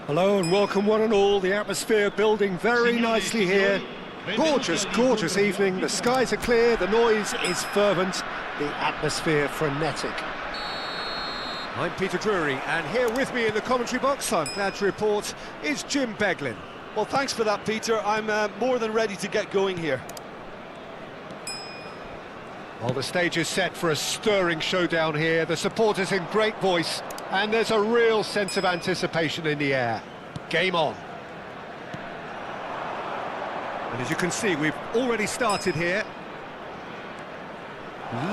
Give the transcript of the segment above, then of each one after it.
Hello and welcome one and all. The atmosphere building very nicely here. Gorgeous, gorgeous evening. The skies are clear, the noise is fervent, the atmosphere frenetic. I'm Peter Drury, and here with me in the commentary box, I'm glad to report, is Jim Beglin. Well, thanks for that, Peter. I'm more than ready to get going here. Well, the stage is set for a stirring showdown here. The supporters in great voice, and there's a real sense of anticipation in the air. Game on. And as you can see, we've already started here.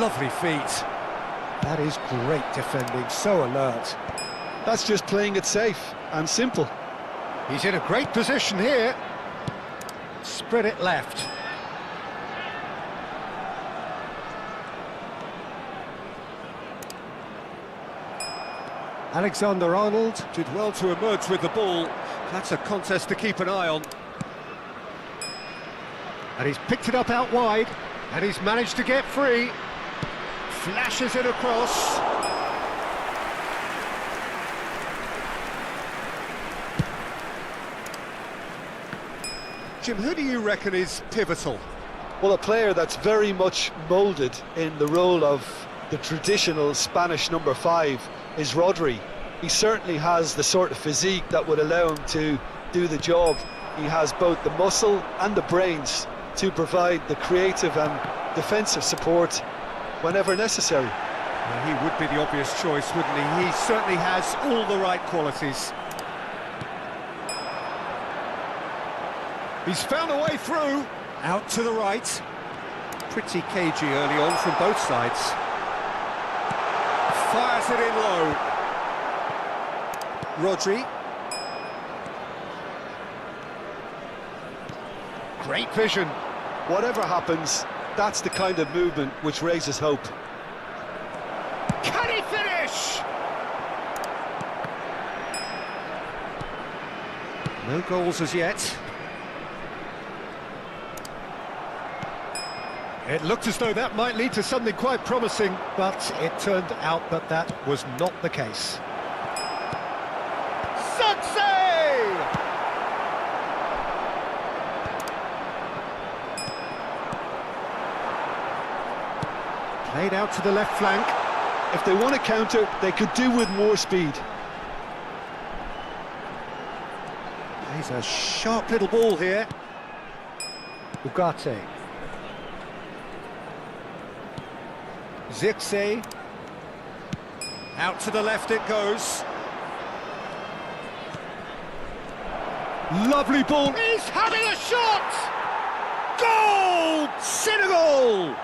Lovely feet. That is great defending, so alert. That's just playing it safe and simple. He's in a great position here. Spread it left. Alexander-Arnold did well to emerge with the ball. That's a contest to keep an eye on. And he's picked it up out wide, and he's managed to get free. Flashes it across. Jim, who do you reckon is pivotal? Well, a player that's very much moulded in the role of the traditional Spanish number 5 is Rodri. He certainly has the sort of physique that would allow him to do the job. He has both the muscle and the brains to provide the creative and defensive support whenever necessary. Well, he would be the obvious choice, wouldn't he? He certainly has all the right qualities. He's found a way through. Out to the right. Pretty cagey early on from both sides. Fires it in low. Rodri. Great vision. Whatever happens, that's the kind of movement which raises hope. Can he finish? No goals as yet. It looked as though that might lead to something quite promising, but it turned out that that was not the case. Success! Played out to the left flank. If they want to counter, they could do with more speed. He's a sharp little ball here. Ugarte. Zirkzee. Out to the left it goes. Lovely ball. He's having a shot! Goal! Senegal!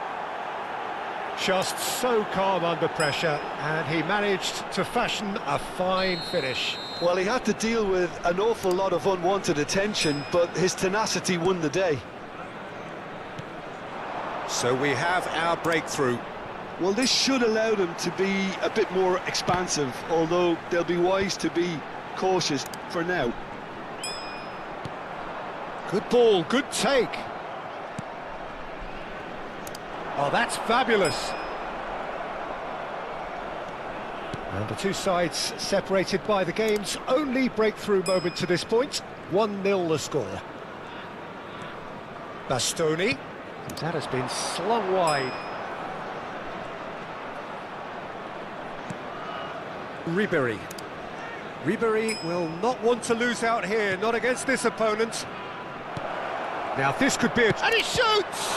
Just so calm under pressure, and he managed to fashion a fine finish. Well, he had to deal with an awful lot of unwanted attention, but his tenacity won the day. So we have our breakthrough. Well, this should allow them to be a bit more expansive, although they'll be wise to be cautious for now. Good ball, good take. Oh, that's fabulous. And the two sides separated by the game's only breakthrough moment to this point. 1-0 the score. Bastoni. That has been slung wide. Ribéry. Ribéry will not want to lose out here, not against this opponent. Now this could be it. And he shoots!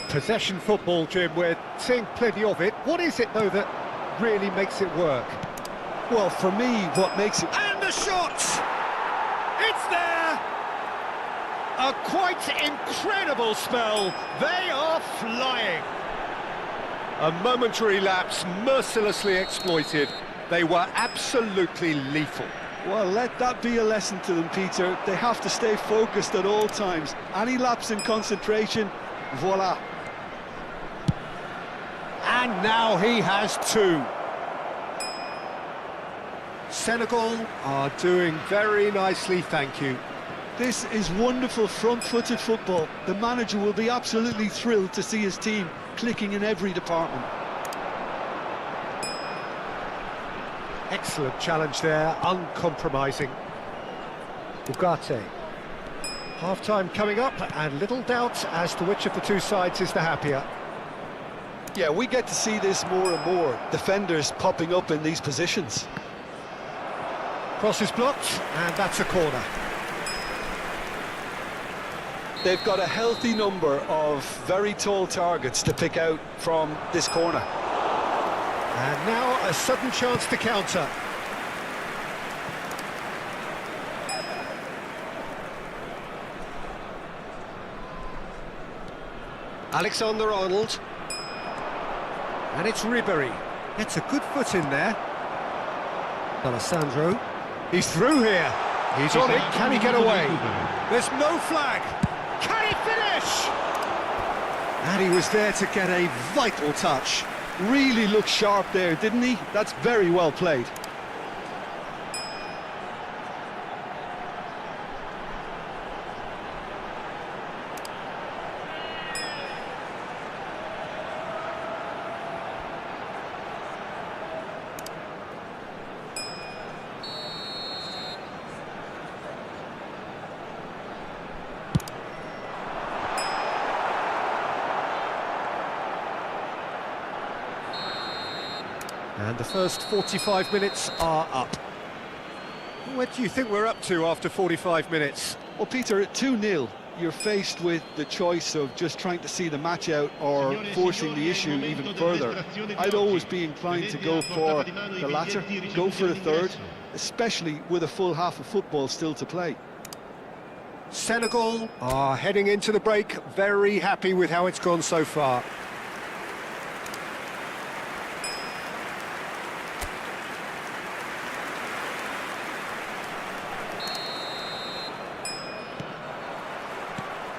Possession football, Jim, we're seeing plenty of it. What is it, though, that really makes it work? Well, for me, what makes it... And the shot! It's there! A quite incredible spell. They are flying. A momentary lapse mercilessly exploited. They were absolutely lethal. Well, let that be a lesson to them, Peter. They have to stay focused at all times. Any lapse in concentration, voila. And now he has two. Senegal are doing very nicely, thank you. This is wonderful front-footed football. The manager will be absolutely thrilled to see his team clicking in every department. Excellent challenge there, uncompromising. Ugarte. Half-time coming up, and little doubt as to which of the two sides is the happier. Yeah, we get to see this more and more. Defenders popping up in these positions. Cross is blocked, and that's a corner. They've got a healthy number of very tall targets to pick out from this corner. And now a sudden chance to counter. Alexander-Arnold. And it's Ribéry. Gets a good foot in there. Alessandro. He's through here. He's on it. Can he get away? There's no flag. Can he finish? And he was there to get a vital touch. Really looked sharp there, didn't he? That's very well played. And the first 45 minutes are up. What do you think we're up to after 45 minutes? Well, Peter, at 2-0, you're faced with the choice of just trying to see the match out or forcing the issue even further. I'd always be inclined to go for the latter, go for the third, especially with a full half of football still to play. Senegal are heading into the break, very happy with how it's gone so far.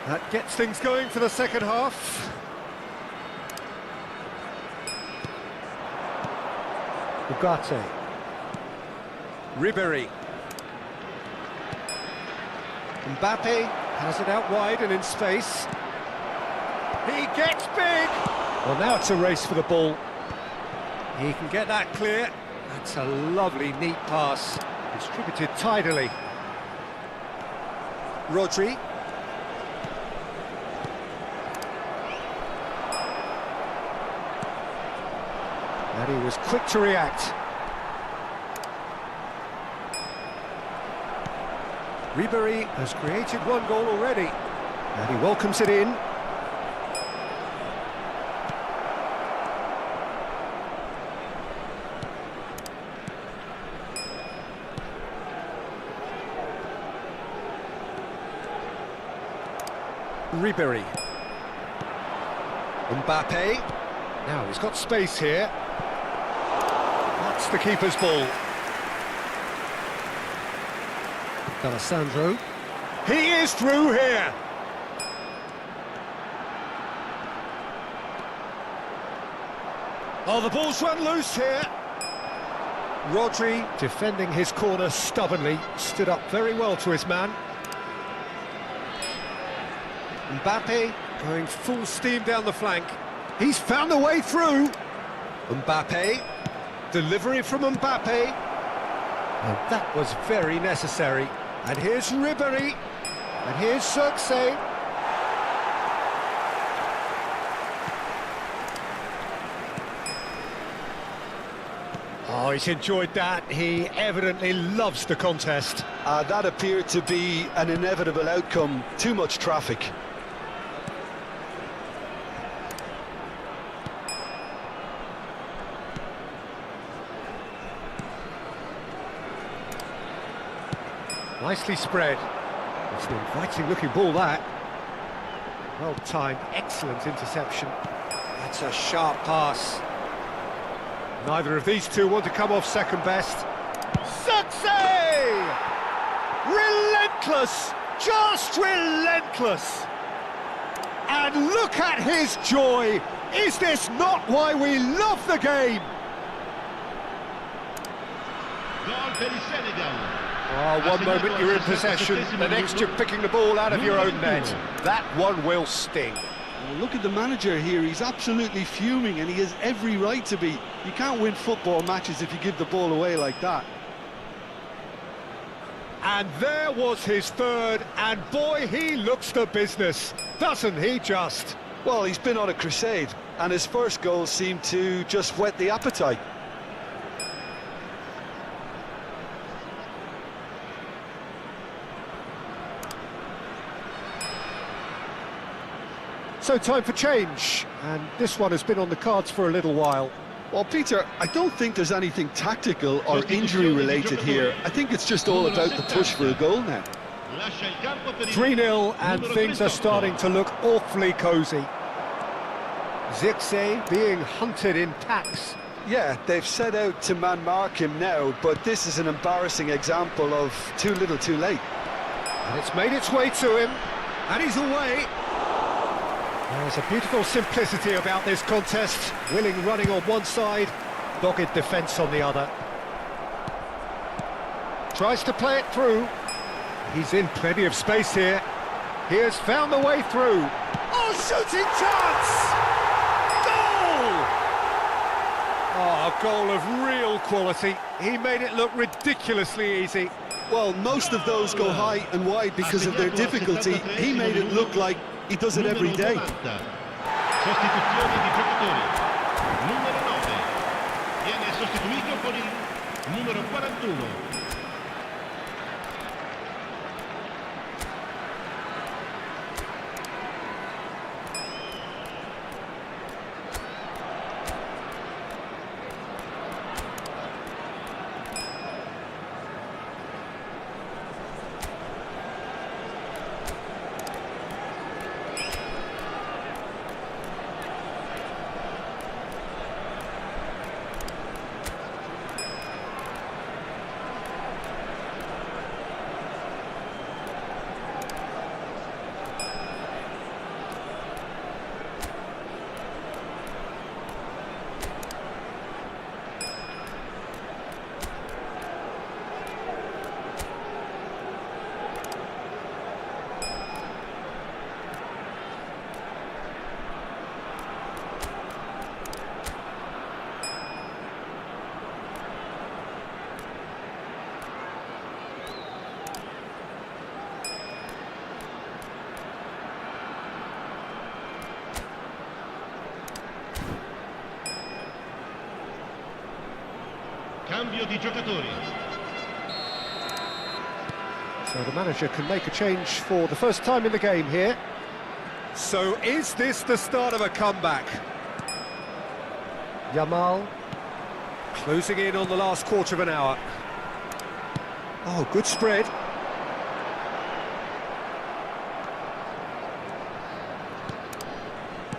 That gets things going for the second half. Ugarte. Ribéry. Mbappe has it out wide and in space. He gets big! Well, now it's a race for the ball. He can get that clear. That's a lovely, neat pass. Distributed tidily. Rodri. And he was quick to react. Ribéry has created one goal already, and he welcomes it in. Ribéry. Mbappe. Now he's got space here. That's the keeper's ball. Alessandro. He is through here. Oh, the ball's run loose here. Rodri, defending his corner stubbornly, stood up very well to his man. Mbappe going full steam down the flank. He's found a way through. Mbappe. Delivery from Mbappe. And that was very necessary. And here's Ribéry. And here's Cirque. Oh, he's enjoyed that. He evidently loves the contest. That appeared to be an inevitable outcome. Too much traffic. Nicely spread. It's an inviting looking ball, that. Well timed, excellent interception. That's a sharp pass. Neither of these two want to come off second best. Success! Relentless! Just relentless! And look at his joy! Is this not why we love the game? Oh, one moment you're in possession, the next you're picking the ball out of your own net. That one will sting. Well, look at the manager here, he's absolutely fuming and he has every right to be. You can't win football matches if you give the ball away like that. And there was his third, and boy, he looks the business, doesn't he just? Well, he's been on a crusade, and his first goal seemed to just whet the appetite. So time for change, and this one has been on the cards for a little while. Well, Peter, I don't think there's anything tactical or injury-related here. I think it's just all about the push for a goal now. 3-0, and things are starting to look awfully cosy. Zirkzee being hunted in packs. Yeah, they've set out to man-mark him now, but this is an embarrassing example of too little too late. And it's made its way to him, and he's away. There's a beautiful simplicity about this contest. Willing running on one side, dogged defence on the other. Tries to play it through. He's in plenty of space here. He has found the way through. Oh, shooting chance! Goal! Oh, a goal of real quality. He made it look ridiculously easy. Well, most of those go high and wide because of their difficulty. He made it look like he does it every day. Sostituzione di giocatori. Numero 9 viene sostituito con il numero 41. Cambio di giocatori. So the manager can make a change for the first time in the game here. So is this the start of a comeback? Yamal closing in on the last quarter of an hour. Oh, good spread.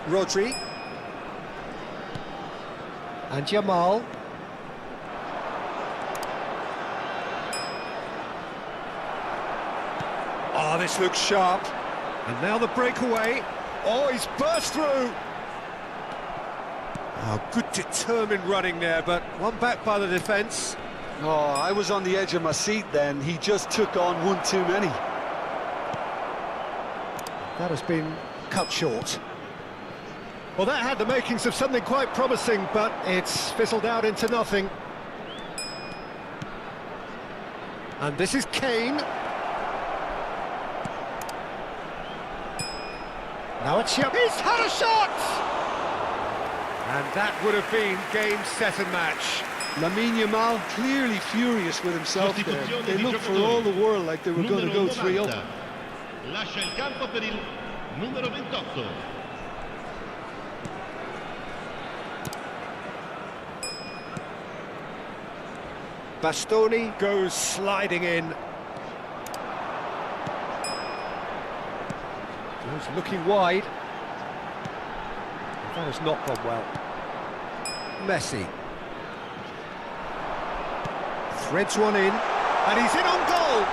Rodri. And Yamal. Oh, this looks sharp. And now the breakaway. Oh, he's burst through. Oh, good determined running there, but one back by the defence. Oh, I was on the edge of my seat then. He just took on one too many. That has been cut short. Well, that had the makings of something quite promising, but it's fizzled out into nothing. And this is Kane. Now it's He's had a shot! And that would have been game, set and match. Lamine Yamal clearly furious with himself there. They looked for all the world like they were going to go 3-0. Lascia il campo per il numero 28. Bastoni goes sliding in. He's looking wide. That has not gone well. Messi. Threads one in, and he's in on goal!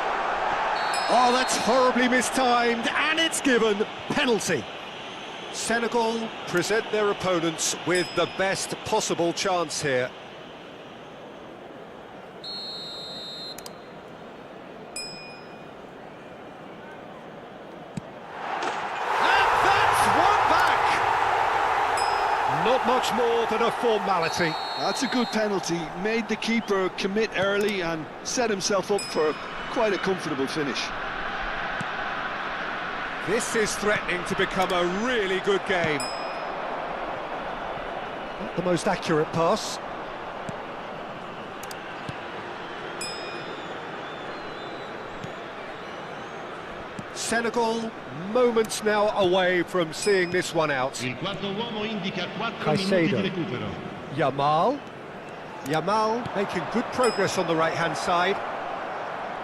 Oh, that's horribly mistimed, and it's given. Penalty. Senegal present their opponents with the best possible chance here. Not much more than a formality. That's a good penalty. Made the keeper commit early and set himself up for quite a comfortable finish. This is threatening to become a really good game. Not the most accurate pass. Senegal, moments now away from seeing this one out. Il quarto uomo indica 4 minuti di recupero. Yamal making good progress on the right-hand side.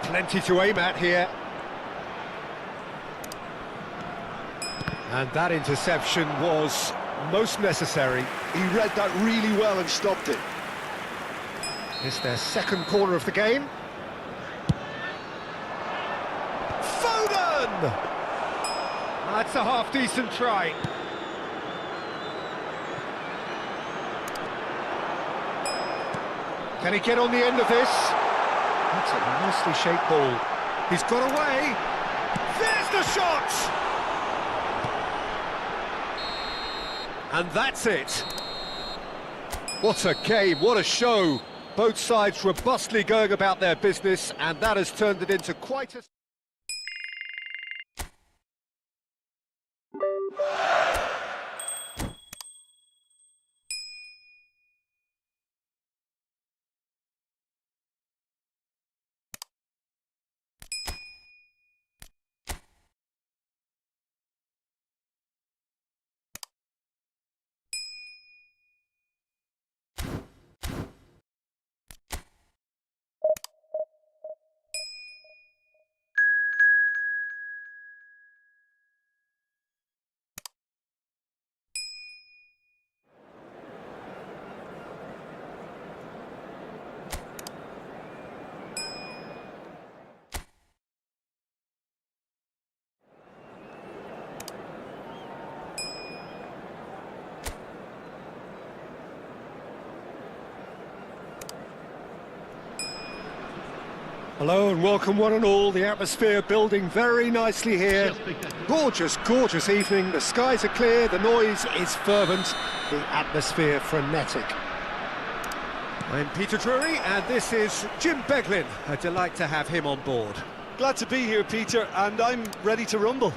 Plenty to aim at here. And that interception was most necessary. He read that really well and stopped it. It's their second corner of the game. Foden! That's a half-decent try. Can he get on the end of this? That's a nicely shaped ball. He's got away. There's the shot! And that's it. What a game, what a show. Both sides robustly going about their business, and that has turned it into quite a... Hello and welcome one and all. The atmosphere building very nicely here. Gorgeous, gorgeous evening. The skies are clear, the noise is fervent, the atmosphere frenetic. I'm Peter Drury and this is Jim Beglin. A delight to have him on board. Glad to be here, Peter, and I'm ready to rumble.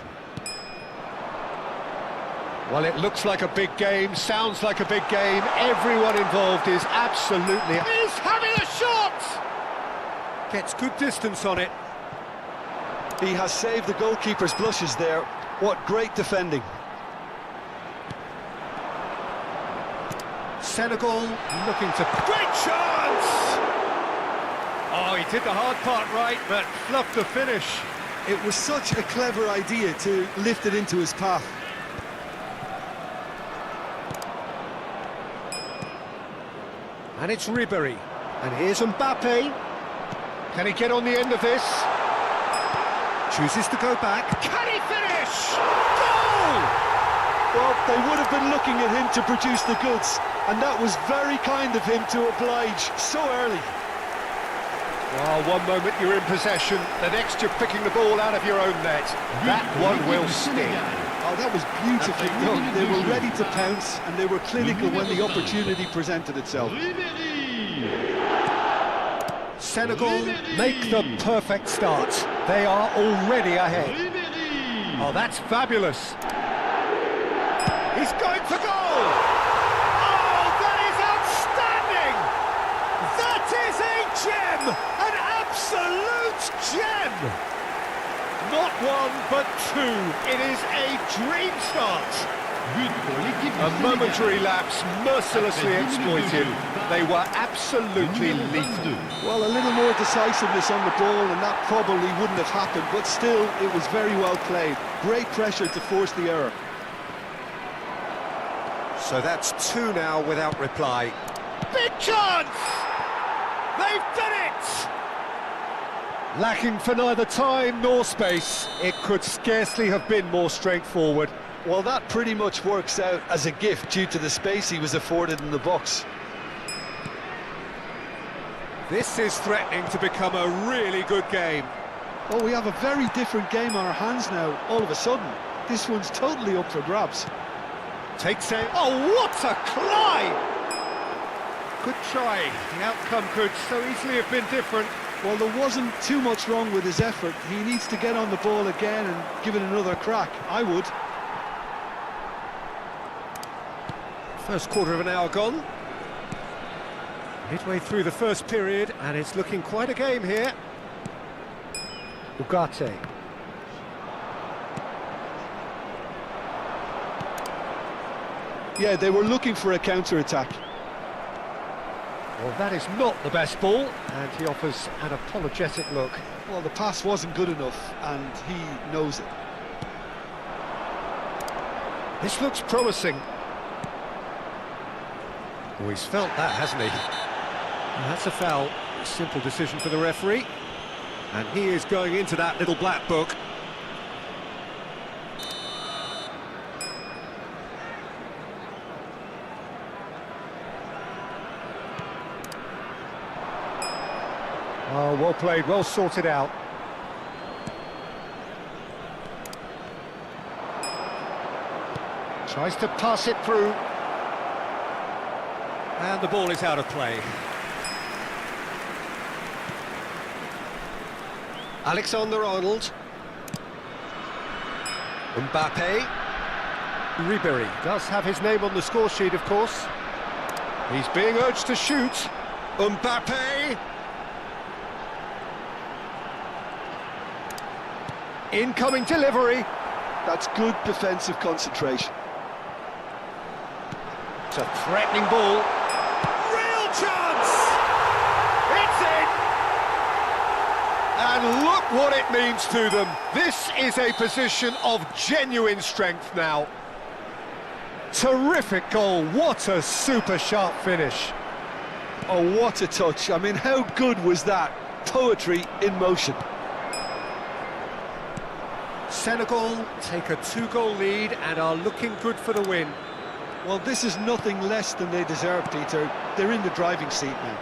Well, it looks like a big game, sounds like a big game. Everyone involved is absolutely... He's having a shot! Gets good distance on it. He has saved the goalkeeper's blushes there. What great defending. Senegal looking to... Great chance! Oh, he did the hard part right, but fluffed the finish. It was such a clever idea to lift it into his path. And it's Ribéry. And here's Mbappe. Can he get on the end of this? Chooses to go back. Can he finish? Goal! Well, they would have been looking at him to produce the goods, and that was very kind of him to oblige so early. Well, one moment you're in possession, the next you're picking the ball out of your own net. That one will sting. Oh, that was beautifully done. They were ready to pounce, and they were clinical when the opportunity presented itself. Senegal make the perfect start. They are already ahead. Oh, that's fabulous. He's going for goal! Oh, that is outstanding! That is a gem! An absolute gem! Not one, but two. It is a dream start. A momentary lapse mercilessly exploited. They were absolutely lethal. Well, a little more decisiveness on the ball and that probably wouldn't have happened, but still, it was very well played. Great pressure to force the error. So that's two now without reply. Big chance! They've done it! Lacking for neither time nor space, it could scarcely have been more straightforward. Well, that pretty much works out as a gift due to the space he was afforded in the box. This is threatening to become a really good game. Oh, we have a very different game on our hands now, all of a sudden. This one's totally up for grabs. Takes aim. Oh, what a climb! Good try. The outcome could so easily have been different. Well, there wasn't too much wrong with his effort. He needs to get on the ball again and give it another crack. I would. First quarter of an hour gone. Midway through the first period, and it's looking quite a game here. Ugarte. Yeah, they were looking for a counter-attack. Well, that is not the best ball, and he offers an apologetic look. Well, the pass wasn't good enough, and he knows it. This looks promising. Oh, he's felt that, hasn't he? And that's a foul. A simple decision for the referee. And he is going into that little black book. Oh, well played, well sorted out. Tries to pass it through. And the ball is out of play. Alexander-Arnold. Mbappe. Ribéry does have his name on the score sheet, of course. He's being urged to shoot. Mbappe. Incoming delivery. That's good defensive concentration. It's a threatening ball. Real chance! It's in! And look what it means to them. This is a position of genuine strength now. Terrific goal. What a super sharp finish. Oh, what a touch. I mean, how good was that? Poetry in motion. Senegal take a 2-goal lead and are looking good for the win. Well, this is nothing less than they deserve, Peter. They're in the driving seat now.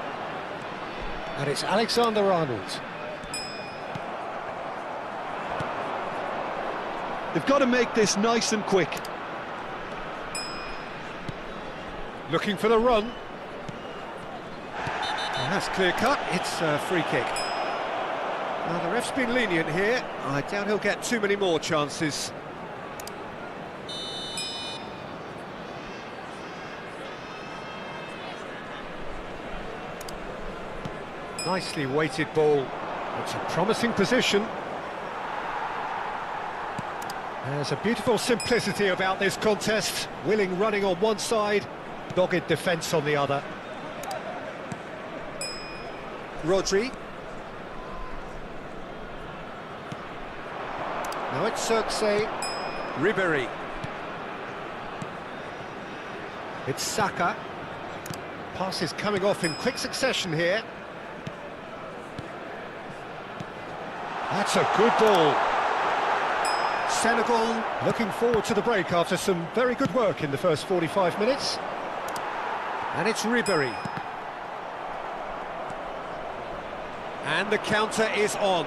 And it's Alexander-Arnold. They've got to make this nice and quick. Looking for the run. And that's clear cut. It's a free kick. Now, the ref's been lenient here. I doubt he'll get too many more chances. Nicely weighted ball. It's a promising position. There's a beautiful simplicity about this contest. Willing running on one side, dogged defence on the other. Rodri. Now it's Cirque. Ribéry. It's Saka. Pass is coming off in quick succession here. That's a good ball. Senegal looking forward to the break after some very good work in the first 45 minutes. And it's Ribéry. And the counter is on.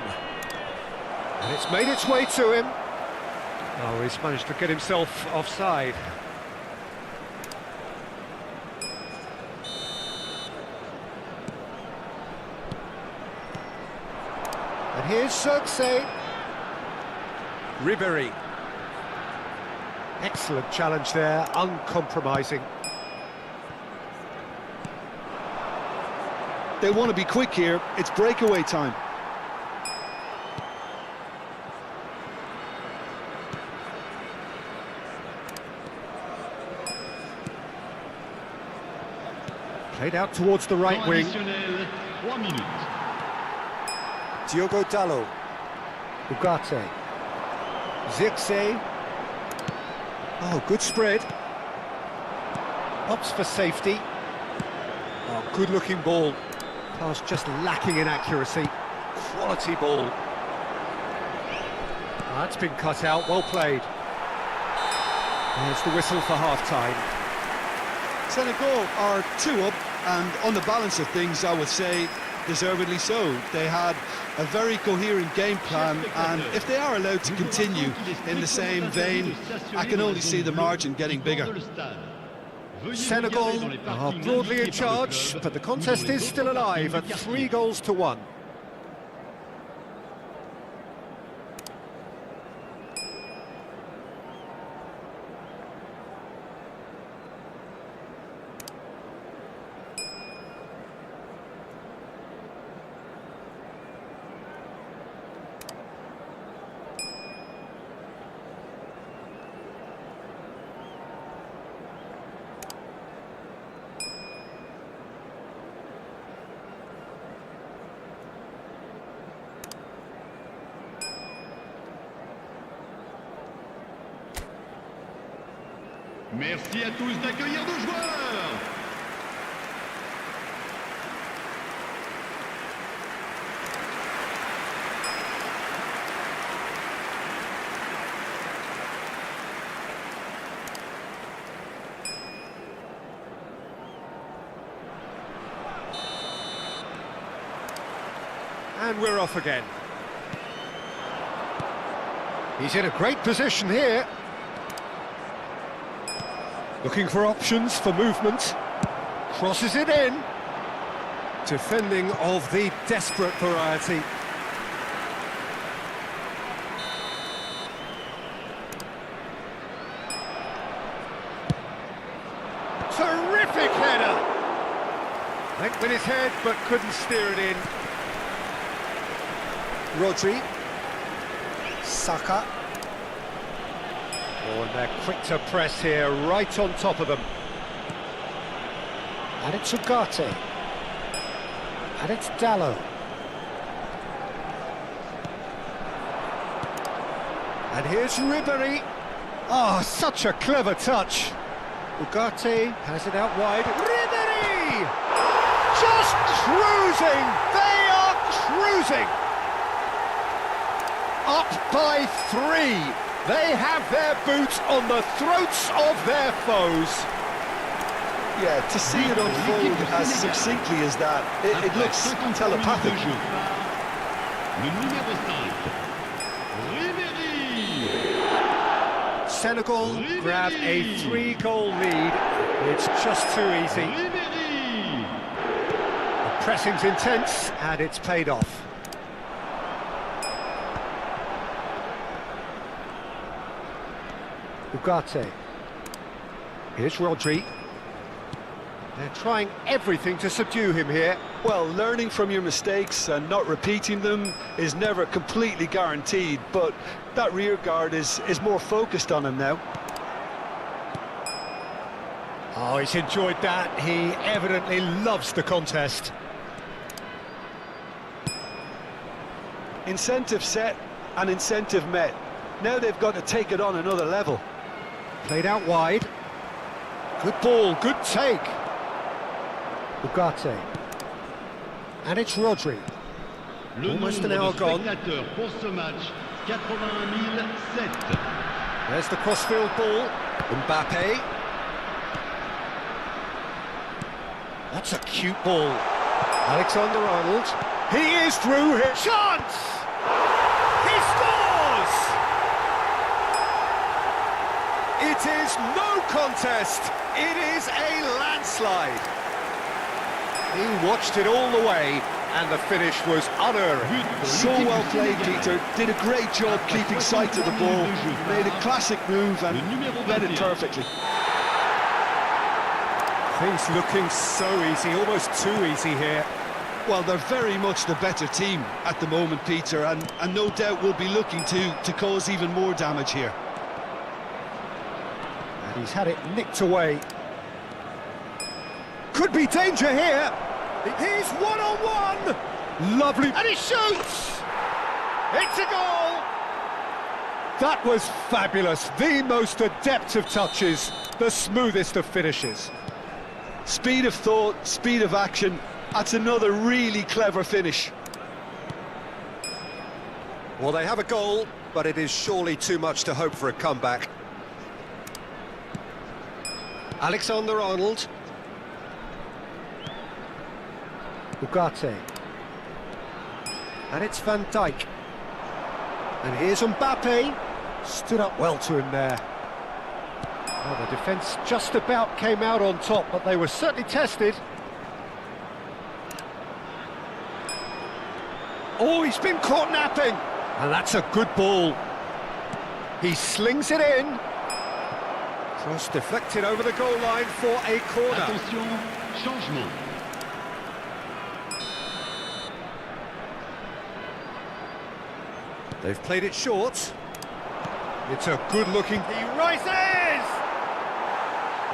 And it's made its way to him. Oh, he's managed to get himself offside. And here's Cirque. Ribéry. Excellent challenge there, uncompromising. They want to be quick here. It's breakaway time. Played out towards the right wing. 3 minutes. Diogo Dalot. Ugarte. Zirkzee. Oh, good spread. Opts for safety. Oh, good-looking ball. Pass just lacking in accuracy. Quality ball. That's been cut out, well played. There's the whistle for half-time. Senegal are 2 up, and on the balance of things, I would say deservedly so. They had a very coherent game plan, and if they are allowed to continue in the same vein, I can only see the margin getting bigger. Senegal are broadly in charge, but the contest is still alive at 3-1. Merci à tous d'accueillir nos joueurs. And we're off again. He's in a great position here. Looking for options for movement. Crosses it in. Defending of the desperate variety. Terrific header! Went with his head but couldn't steer it in. Rodri, Saka. Oh, and they're quick to press here, right on top of them. And it's Ugarte. And it's Dallo. And here's Ribery. Oh, such a clever touch. Ugarte has it out wide. Ribery! Just cruising! They are cruising! Up by 3. They have their boots on the throats of their foes. Yeah, to see it unfold as succinctly as that, it looks telepathic. Le numéro 5, Ribéry. Senegal grab a 3-goal lead. It's just too easy. Ribéry. The pressing's intense and it's paid off. Ugarte. Here's Rodri. They're trying everything to subdue him here. Well, learning from your mistakes and not repeating them is never completely guaranteed, but that rear guard is more focused on him now. Oh, he's enjoyed that. He evidently loves the contest. Incentive set and incentive met. Now they've got to take it on another level. Played out wide. Good ball, good take. Ugarte. And it's Rodri. Le Almost an nombre hour de gone. spectateurs pour ce match, 81 007. There's the crossfield ball. Mbappe. That's a cute ball. Alexander-Arnold. He is through here. Chance! He scores! It is no contest. It is a landslide. He watched it all the way, and the finish was unerring. So well played, Peter. Did a great job keeping sight of the ball. Made a classic move and led it perfectly. Things looking so easy, almost too easy here. Well, they're very much the better team at the moment, Peter, and no doubt will be looking to cause even more damage here. And he's had it nicked away. Could be danger here. He's one-on-one. Lovely. And he shoots. It's a goal. That was fabulous. The most adept of touches, the smoothest of finishes. Speed of thought, speed of action. That's another really clever finish. Well, they have a goal, but it is surely too much to hope for a comeback. Alexander-Arnold. Ugarte. And it's Van Dijk. And here's Mbappe. Stood up well to him there. Well, the defence just about came out on top, but they were certainly tested. Oh, he's been caught napping. And that's a good ball. He slings it in. Cross deflected over the goal line for a corner. Attention, changement. They've played it short. It's a good-looking... He rises!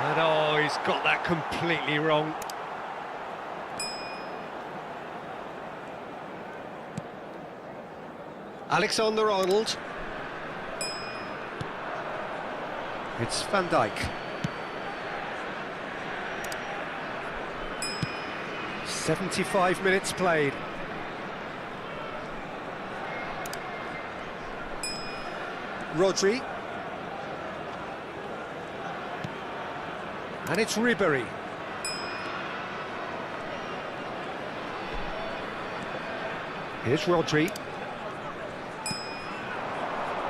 And oh, he's got that completely wrong. Alexander-Arnold. It's Van Dijk. 75 minutes played. Rodri. And it's Ribery. Here's Rodri.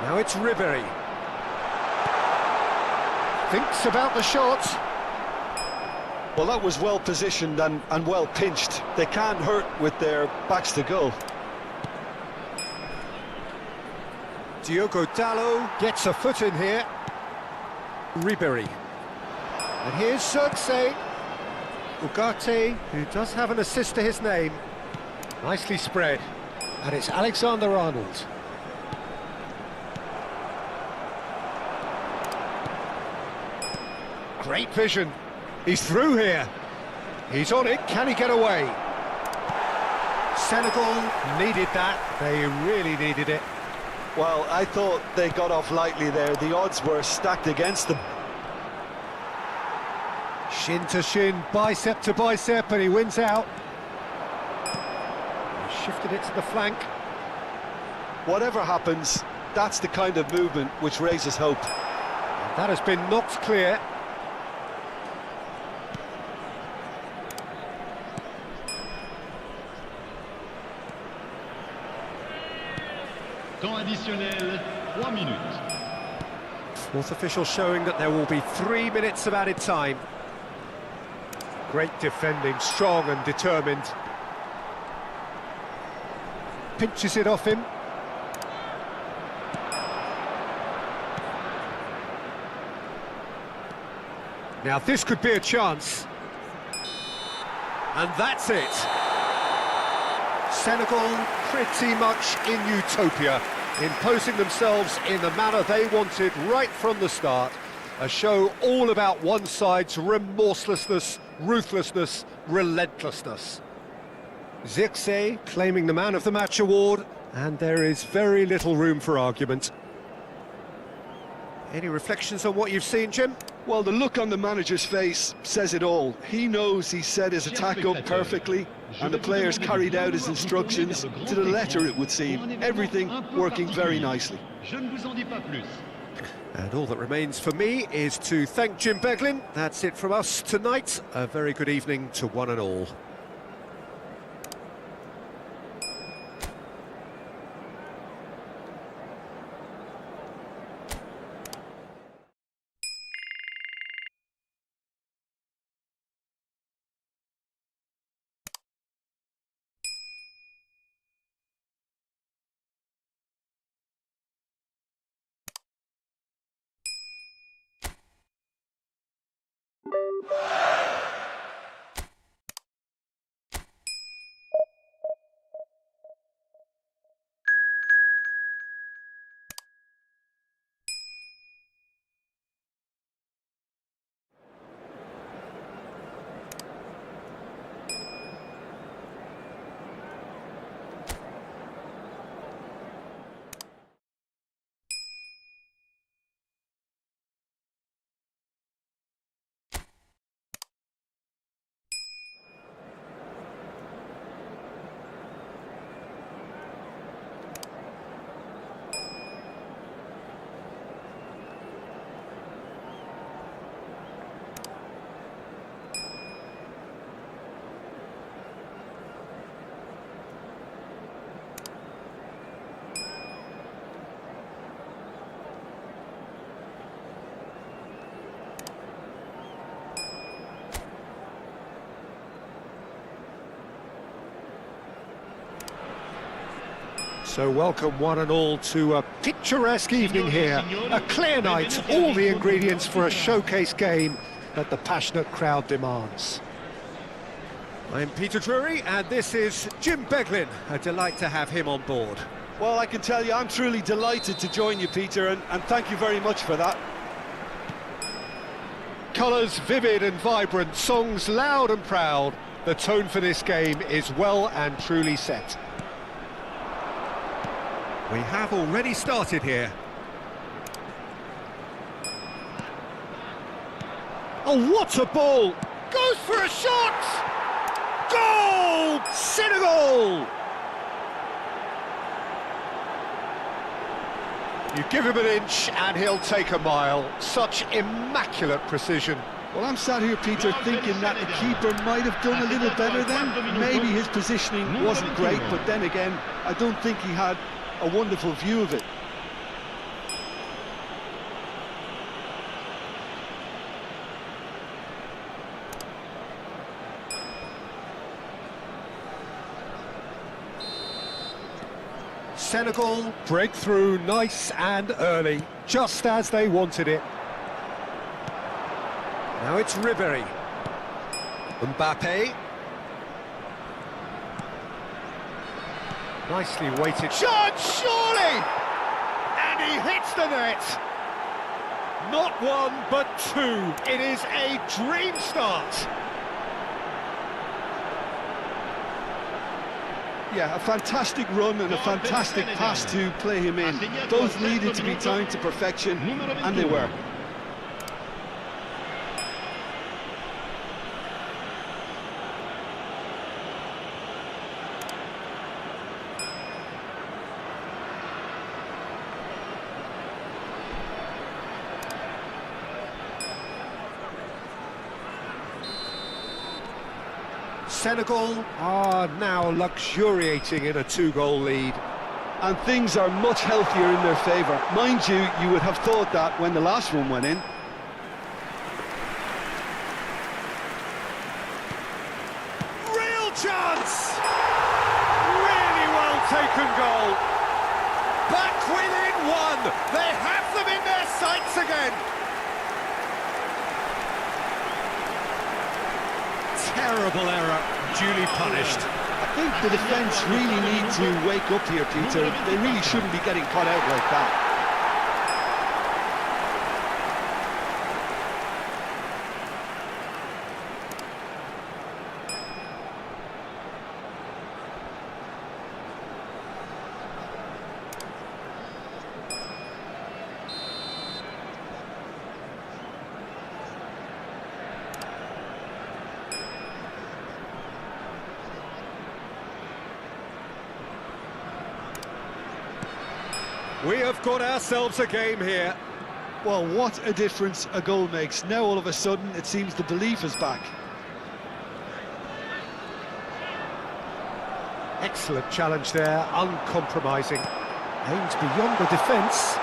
Now it's Ribery. Thinks about the shot. Well, that was well positioned and well pinched. They can't hurt with their backs to goal. Diogo Dalot gets a foot in here. Ribery. And here's Xerxes. Ugarte, who does have an assist to his name. Nicely spread. And it's Alexander-Arnold. Great vision. He's through here. He's on it. Can he get away? Senegal needed that. They really needed it. Well, I thought they got off lightly there. The odds were stacked against them. Shin to shin, bicep to bicep, and he wins out. He shifted it to the flank. Whatever happens, that's the kind of movement which raises hope. That has been knocked clear. Temps additionnel, 3 minutes. Fourth official showing that there will be 3 minutes of added time. Great defending, strong and determined. Pinches it off him. Now this could be a chance. And that's it. Senegal pretty much in utopia, imposing themselves in the manner they wanted right from the start. A show all about one side's remorselessness, ruthlessness, relentlessness. Xerxes claiming the Man of the Match award, and there is very little room for argument. Any reflections on what you've seen, Jim? Well, the look on the manager's face says it all. He knows he set his attack up perfectly, and the players carried out his instructions to the letter, it would seem. Everything working very nicely. And all that remains for me is to thank Jim Beglin. That's it from us tonight. A very good evening to one and all. So welcome one and all to a picturesque evening here. A clear night, all the ingredients for a showcase game that the passionate crowd demands. I'm Peter Drury and this is Jim Beglin. A delight to have him on board. Well, I can tell you I'm truly delighted to join you, Peter, and thank you very much for that. Colours vivid and vibrant, songs loud and proud. The tone for this game is well and truly set. We have already started here. Oh, what a ball! Goes for a shot! Goal! Senegal! You give him an inch and he'll take a mile. Such immaculate precision. Well, I'm sat here, Peter, thinking that the keeper might have done a little better then. Maybe his positioning wasn't great, but then again, I don't think he had a wonderful view of it. Senegal break through nice and early, just as they wanted it. Now it's Ribéry. Mbappe. Nicely weighted shot, surely! And he hits the net. Not one, but two. It is a dream start. Yeah, a fantastic run and a fantastic pass to play him in. Both needed to be timed to perfection, and they were. Senegal are now luxuriating in a two-goal lead. And things are much healthier in their favour. Mind you, you would have thought that when the last one went in. Real chance! Really well taken goal. Back within one. They have them in their sights again. Terrible error, duly punished. I think the defence really need to wake up here, Peter. They really shouldn't be getting caught out like that. We have got ourselves a game here. Well, what a difference a goal makes. Now all of a sudden it seems the belief is back. Excellent challenge there, uncompromising. Aimed beyond the defence.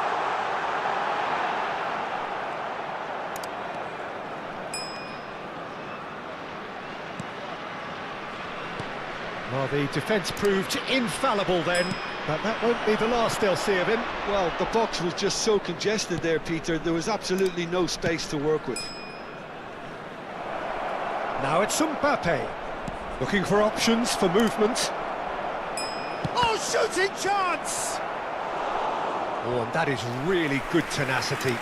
Well, the defence proved infallible then, but that won't be the last they'll see of him. Well, the box was just so congested there, Peter. There was absolutely no space to work with. Now it's Mbappe, looking for options for movement. Oh, shooting chance! Oh, and that is really good tenacity.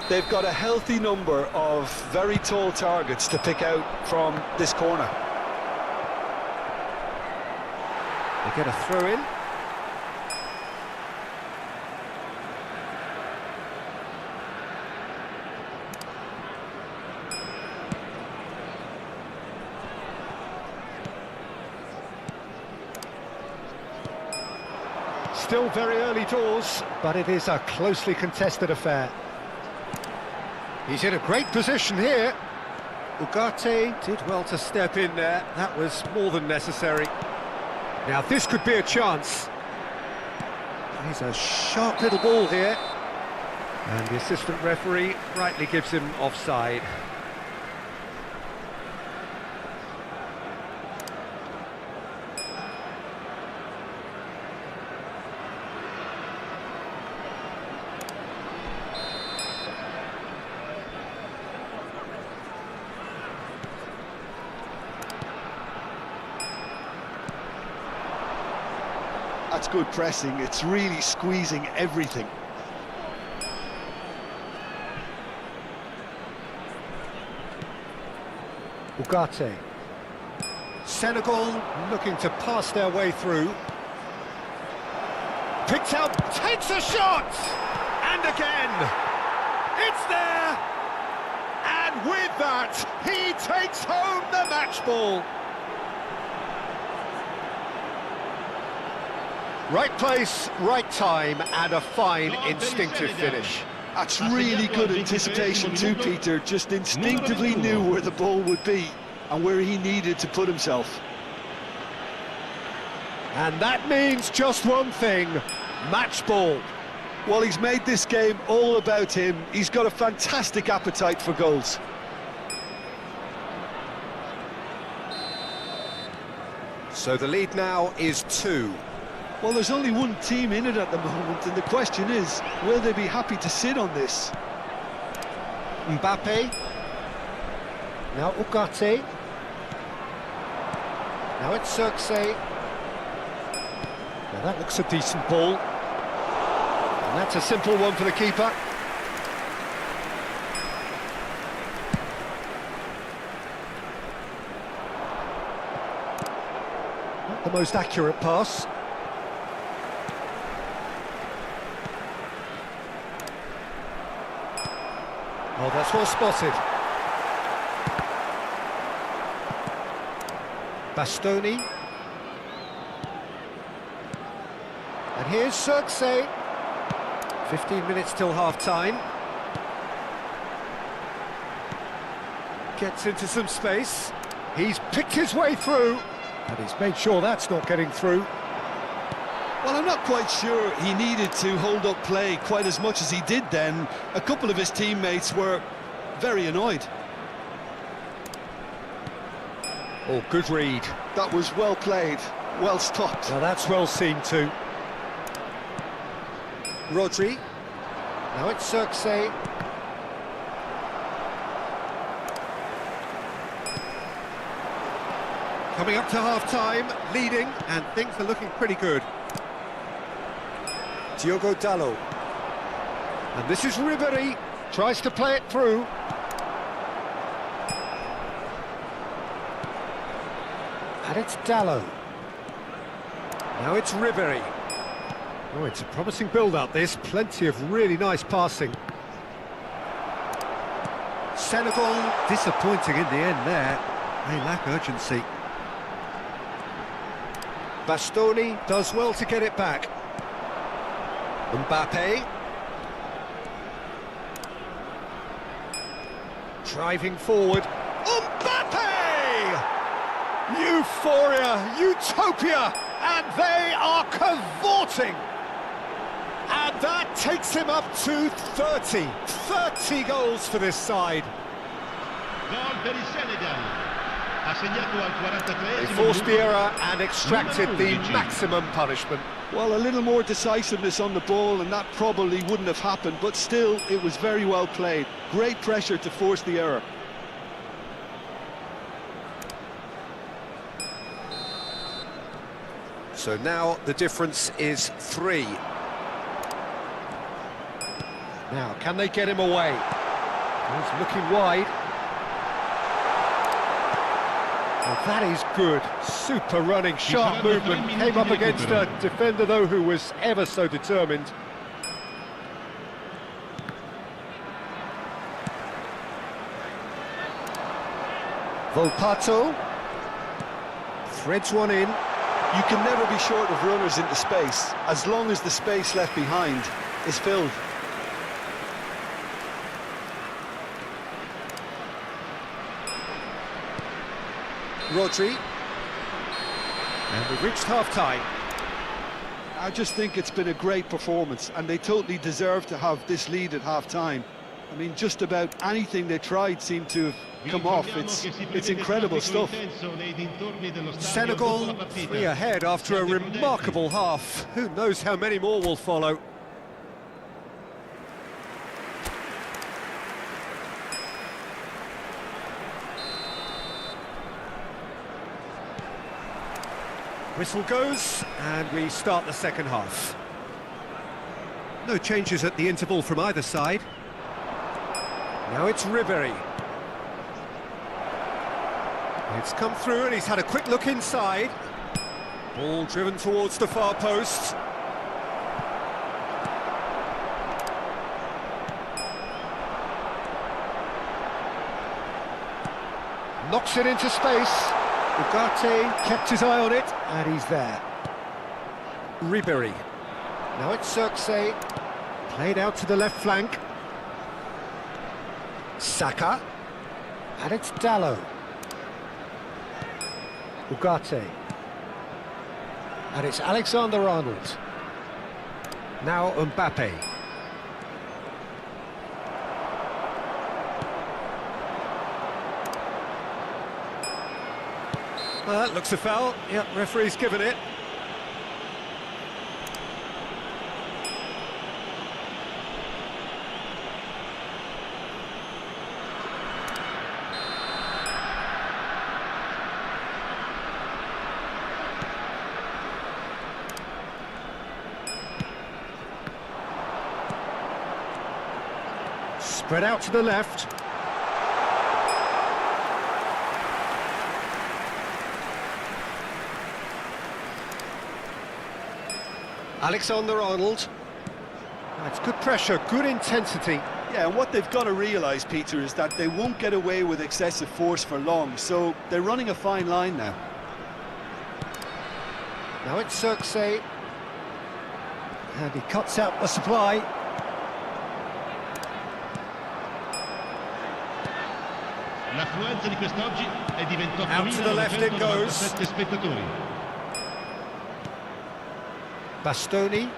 They've got a healthy number of very tall targets to pick out from this corner. They get a throw in. Still very early doors, but it is a closely contested affair. He's in a great position here. Ugarte did well to step in there. That was more than necessary. Now this could be a chance. He's a sharp little ball here. And the assistant referee rightly gives him offside. That's good pressing. It's really squeezing everything. Ugarte. Senegal looking to pass their way through. Picked out, takes a shot! And again! It's there! And And with that, he takes home the match ball. Right place, right time, and a fine instinctive finish. That's really good anticipation too, Peter. Just instinctively knew where the ball would be and where he needed to put himself. And that means just one thing, match ball. Well, he's made this game all about him. He's got a fantastic appetite for goals. So the lead now is 2. Well, there's only one team in it at the moment, and the question is, will they be happy to sit on this? Mbappe. Now Ugarte. Now it's Xerxes. Now that looks a decent ball. And that's a simple one for the keeper. Not the most accurate pass. Oh, that's well spotted. Bastoni. And here's Xerxes. 15 minutes till half-time. Gets into some space. He's picked his way through. And he's made sure that's not getting through. Well, I'm not quite sure he needed to hold up play quite as much as he did then. A couple of his teammates were very annoyed. Oh, good read. That was well played, well stopped. Now that's well seen too. Rodri. Now it's Xerxes. Coming up to half-time, leading, and things are looking pretty good. Diogo Dalot. And this is Ribéry. Tries to play it through. And it's Dalot. Now it's Ribéry. Oh, it's a promising build-up, this. Plenty of really nice passing. Senegal disappointing in the end there. They lack urgency. Bastoni does well to get it back. Mbappe. Driving forward. Mbappe! Euphoria, utopia, and they are cavorting. And that takes him up to 30. 30 goals for this side. Gol per il Senegal. Ha segnato al 43esimo. They forced the error and extracted the 11. maximum punishment. Well, a little more decisiveness on the ball and that probably wouldn't have happened, but still, it was very well played. Great pressure to force the error. So now the difference is 3. Now, can they get him away? He's looking wide. Well, that is good. Super running, sharp movement. Came up against a defender, though, who was ever so determined. Volpato. Threads one in. You can never be short of runners into space, as long as the space left behind is filled. Rodri. And we've reached half-time. I just think it's been a great performance, and they totally deserve to have this lead at half-time. I mean, just about anything they tried seemed to have come off. It's incredible stuff. Senegal 3 ahead after a remarkable half. Who knows how many more will follow. Whistle goes, and we start the second half. No changes at the interval from either side. Now it's Ribéry. It's come through and he's had a quick look inside. Ball driven towards the far post. Knocks it into space. Ugarte kept his eye on it, and he's there. Ribery. Now it's Circe. Played out to the left flank. Saka. And it's Dallo. Ugarte. And it's Alexander-Arnold. Now Mbappe. Well, that looks a foul. Yep, referee's given it. Spread out to the left. Alexander-Arnold. That's good pressure, good intensity. Yeah, and what they've got to realise, Peter, is that they won't get away with excessive force for long, so they're running a fine line now. Now it's Circe. And he cuts out the supply. L'affluenza di quest'oggi è di Out to the left it goes. 28.997 spettatori. Bastoni.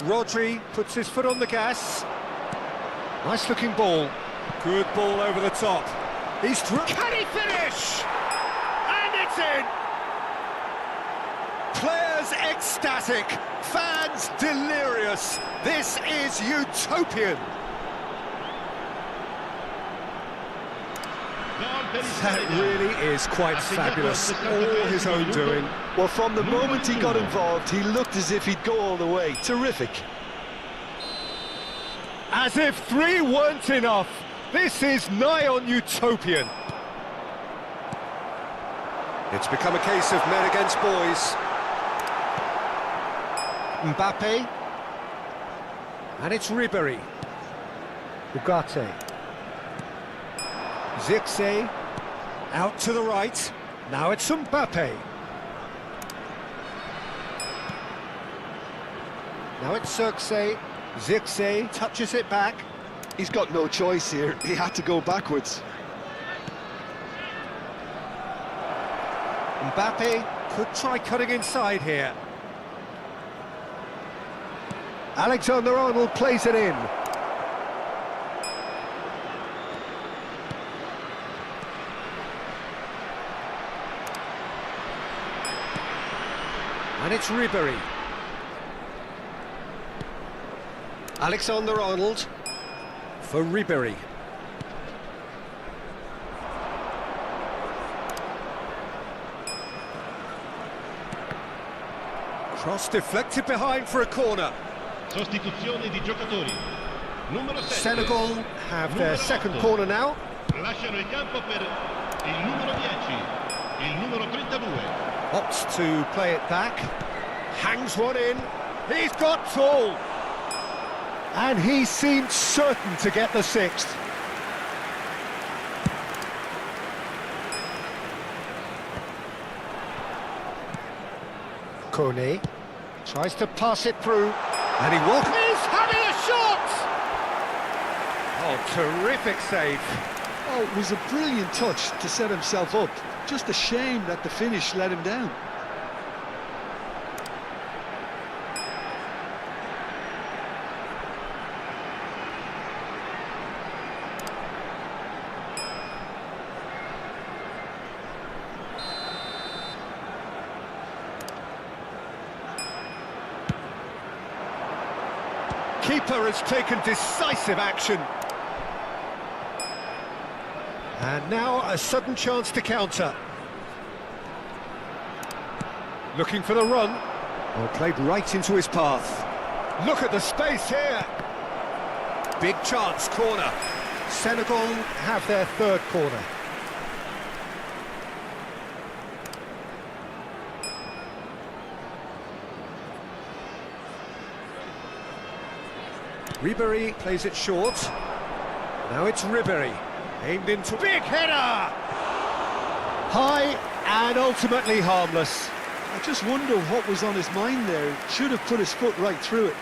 Rodri puts his foot on the gas. Nice looking ball. Good ball over the top. He's through. Can he finish? And it's in! Players ecstatic, fans delirious. This is utopian. That really is quite fabulous, all his own doing. Well, from the moment he got involved, he looked as if he'd go all the way. Terrific. As if 3 weren't enough, this is nigh on utopian. It's become a case of men against boys. Mbappe. And it's Ribery. Ugarte. Zirkzee. Out to the right. Now it's Mbappe. Now it's Circe. Zirkzee touches it back. He's got no choice here. He had to go backwards. Mbappe could try cutting inside here. Alexander-Arnold plays it in. And it's Ribery. Alexander-Arnold for Ribery. Cross deflected behind for a corner. Sostituzione di giocatori. Numero 7. Senegal have their second corner now. Lasciano il campo per il numero 10, il numero 32. Opts to play it back. Hangs one in. He's got tall. And he seemed certain to get the 6th. Kone tries to pass it through. And he walks. He's having a shot! Oh, terrific save. Oh, it was a brilliant touch to set himself up. Just a shame that the finish let him down. Keeper has taken decisive action. And now a sudden chance to counter. Looking for the run. Well, played right into his path. Look at the space here. Big chance, corner. Senegal have their third corner. Ribery plays it short. Now it's Ribery. Aimed into big header! High and ultimately harmless. I just wonder what was on his mind there. Should have put his foot right through it.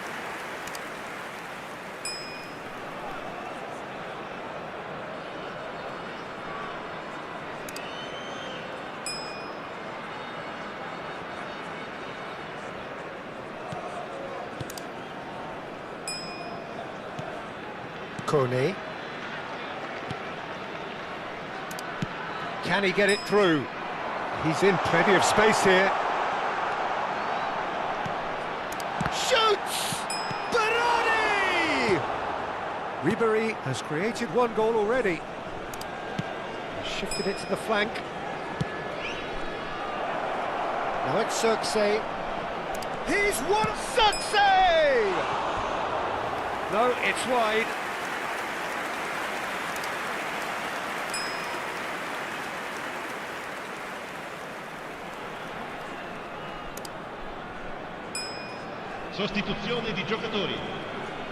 Kone. Can he get it through? He's in plenty of space here. Shoots! Baroni! Ribery has created one goal already. Shifted it to the flank. Now it's Circe. He's won Circe! No, it's wide. Sostituzione di giocatori.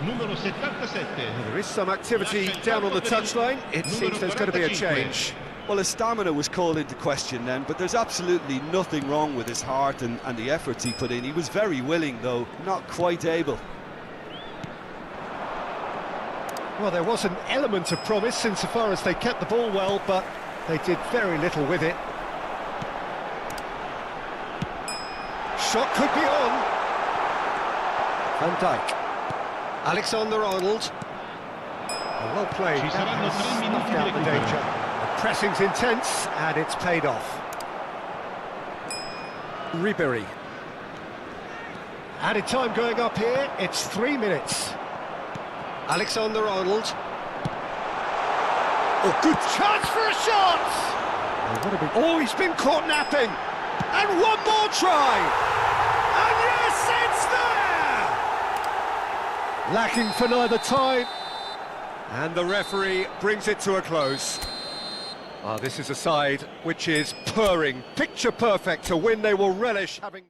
Numero 77. There is some activity down on the touchline. It seems there's going to be a change. Well, his stamina was called into question then, but there's absolutely nothing wrong with his heart and the efforts he put in. He was very willing, though, not quite able. Well, there was an element of promise insofar as they kept the ball well, but they did very little with it. Shot could be on. Van Dijk. Alexander-Arnold. Well played. Ci saranno 3 minuti di Out the recupero. danger. The pressing's intense and it's paid off. Ribery. Added time going up here. It's 3 minutes. Alexander-Arnold. Oh, good chance for a shot! Oh, he's been caught napping. And one more try. And yes, it's there! Lacking for neither time. And the referee brings it to a close. This is a side which is purring, picture perfect, a win they will relish having.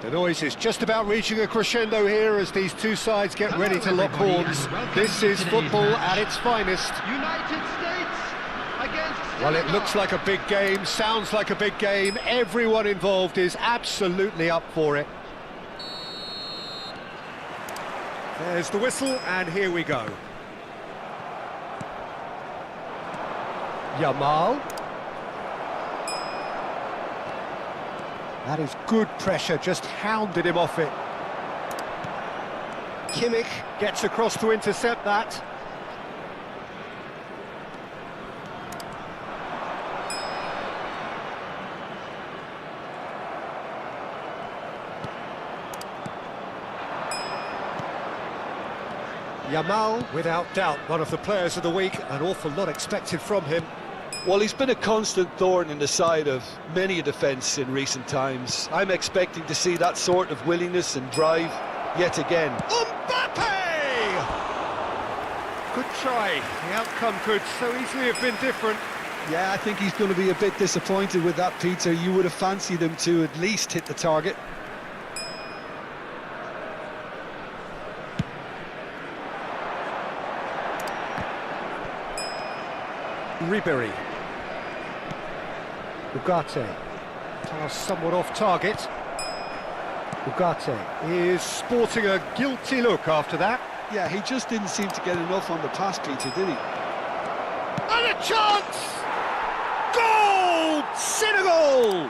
The noise is just about reaching a crescendo here as these two sides get ready to lock horns. This is football at its finest. United States against Senegal. Well, it looks like a big game, sounds like a big game. Everyone involved is absolutely up for it. There's the whistle, and here we go. Yamal. That is good pressure, just hounded him off it. Kimmich gets across to intercept that. Yamal, without doubt, one of the players of the week. An awful lot expected from him. Well, he's been a constant thorn in the side of many a defence in recent times. I'm expecting to see that sort of willingness and drive yet again. Mbappe! Good try. The outcome could so easily have been different. Yeah, I think he's going to be a bit disappointed with that, Peter. You would have fancied him to at least hit the target. Ribery. Ugarte. Pass somewhat off target. Ugarte is sporting a guilty look after that. Yeah, he just didn't seem to get enough on the pass, Peter, did he? And a chance! Goal! Senegal!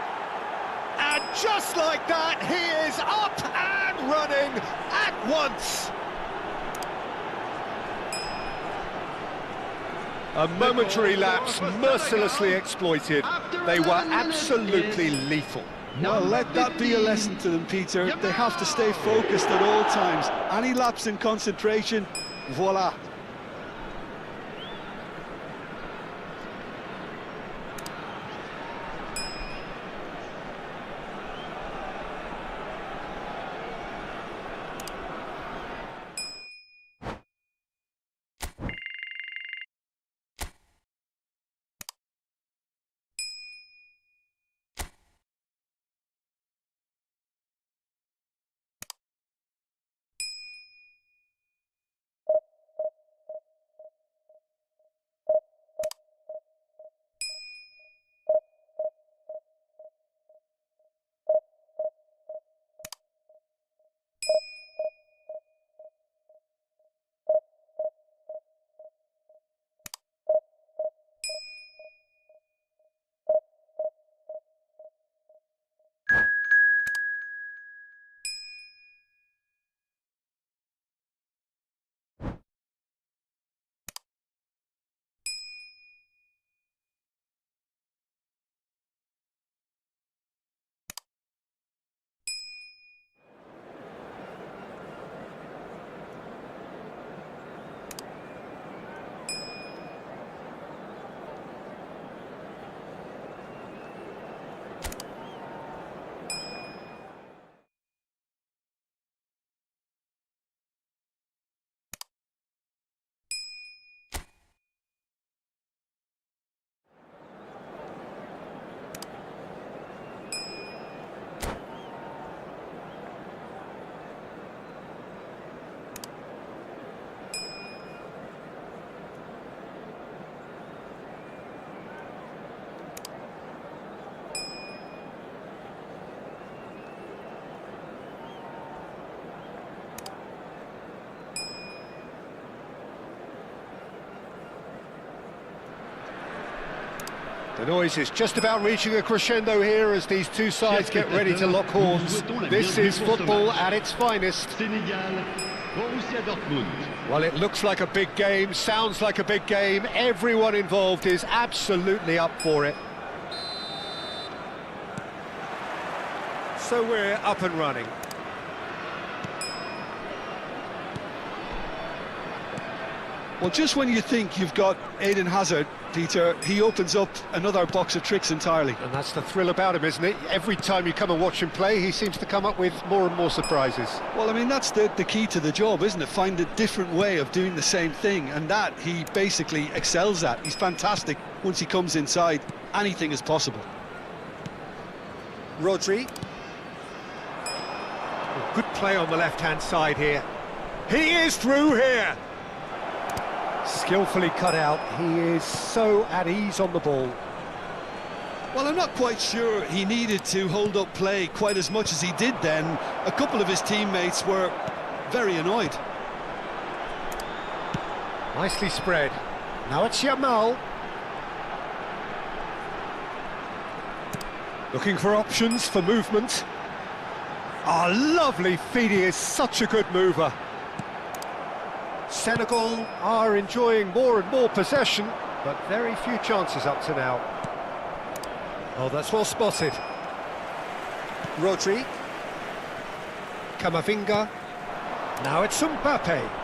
And just like that, he is up and running at once. A momentary lapse, mercilessly exploited. They were absolutely lethal. Well, let that be a lesson to them, Peter. They have to stay focused at all times. Any lapse in concentration, voila. The noise is just about reaching a crescendo here as these two sides get ready to lock horns. This is football at its finest. Sénégal, Borussia Dortmund. Well, it looks like a big game, sounds like a big game. Everyone involved is absolutely up for it. So we're up and running. Well, just when you think you've got Eden Hazard, Peter, he opens up another box of tricks entirely. And that's the thrill about him, isn't it? Every time you come and watch him play, he seems to come up with more and more surprises. Well, I mean, that's the key to the job, isn't it? Find a different way of doing the same thing, and that he basically excels at. He's fantastic once he comes inside. Anything is possible. Rodri. Good play on the left-hand side here. He is through here. Skillfully cut out. He is so at ease on the ball. Well, I'm not quite sure he needed to hold up play quite as much as he did then. A couple of his teammates were very annoyed. Nicely spread. Now it's Yamal. Looking for options for movement. Ah, lovely feed. He is such a good mover. Senegal are enjoying more and more possession, but very few chances up to now. Oh, that's well spotted. Rodri. Camavinga. Now it's Mbappe.